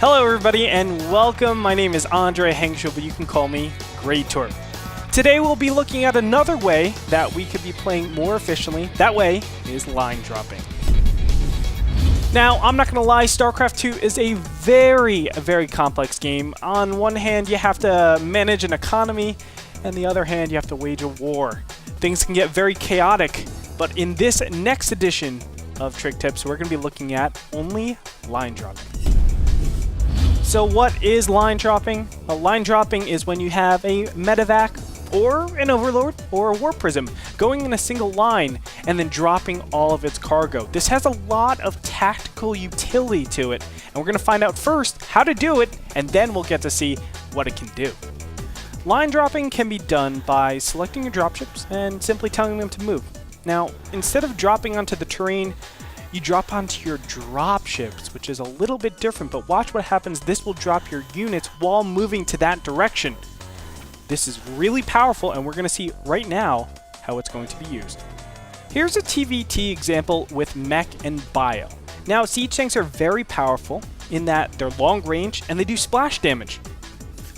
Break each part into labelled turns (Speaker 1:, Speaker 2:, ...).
Speaker 1: Hello everybody and welcome. My name is Andre Hengshu, but you can call me Greator. Today we'll be looking at another way that we could be playing more efficiently. That way is line dropping. Now, I'm not going to lie, StarCraft 2 is a very complex game. On one hand, you have to manage an economy, and the other hand, you have to wage a war. Things can get very chaotic, but in this next edition of Trick Tips, we're going to be looking at only line dropping. So what is line dropping? Line dropping is when you have a medevac or an overlord or a war prism going in a single line and then dropping all of its cargo. This has a lot of tactical utility to it, and we're going to find out first how to do it, and then we'll get to see what it can do. Line dropping can be done by selecting your dropships and simply telling them to move. Now, instead of dropping onto the terrain, you drop onto your dropships, which is a little bit different, but watch what happens. This will drop your units while moving to that direction. This is really powerful, and we're going to see right now how it's going to be used. Here's a TVT example with mech and bio. Now, siege tanks are very powerful in that they're long range and they do splash damage.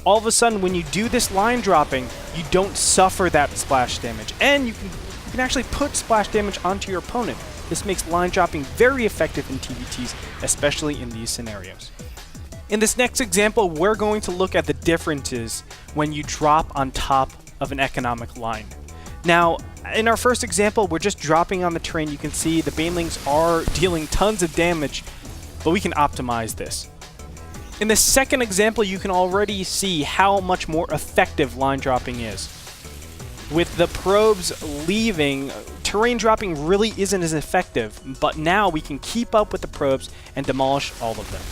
Speaker 1: All of a sudden, when you do this line dropping, you don't suffer that splash damage, and you can actually put splash damage onto your opponent. This makes line dropping very effective in TVTs, especially in these scenarios. In this next example, we're going to look at the differences when you drop on top of an economic line. Now, in our first example, we're just dropping on the terrain. You can see the banelings are dealing tons of damage, but we can optimize this. In the second example, you can already see how much more effective line dropping is. With the probes leaving, terrain dropping really isn't as effective, but now we can keep up with the probes and demolish all of them.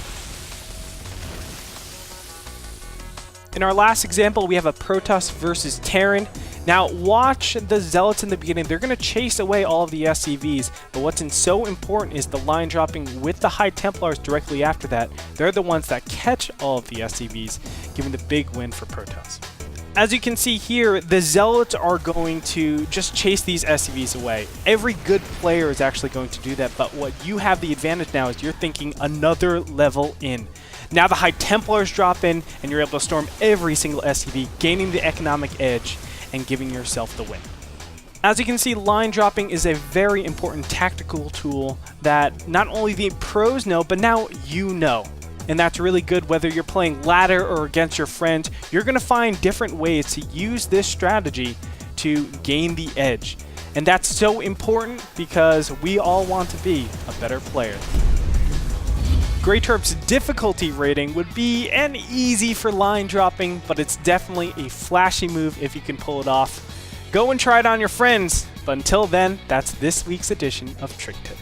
Speaker 1: In our last example, we have a Protoss versus Terran. Now, watch the Zealots in the beginning. They're going to chase away all of the SCVs, but what's so important is the line dropping with the High Templars directly after that. They're the ones that catch all of the SCVs, giving the big win for Protoss. As you can see here, the Zealots are going to just chase these SCVs away. Every good player is actually going to do that, but what you have the advantage now is you're thinking another level in. Now the High Templars drop in, and you're able to storm every single SCV, gaining the economic edge and giving yourself the win. As you can see, line dropping is a very important tactical tool that not only the pros know, but now you know. And that's really good whether you're playing ladder or against your friends. You're going to find different ways to use this strategy to gain the edge. And that's so important because we all want to be a better player. Greatorp's difficulty rating would be an easy for line dropping, but it's definitely a flashy move if you can pull it off. Go and try it on your friends. But until then, that's this week's edition of Trick Tip.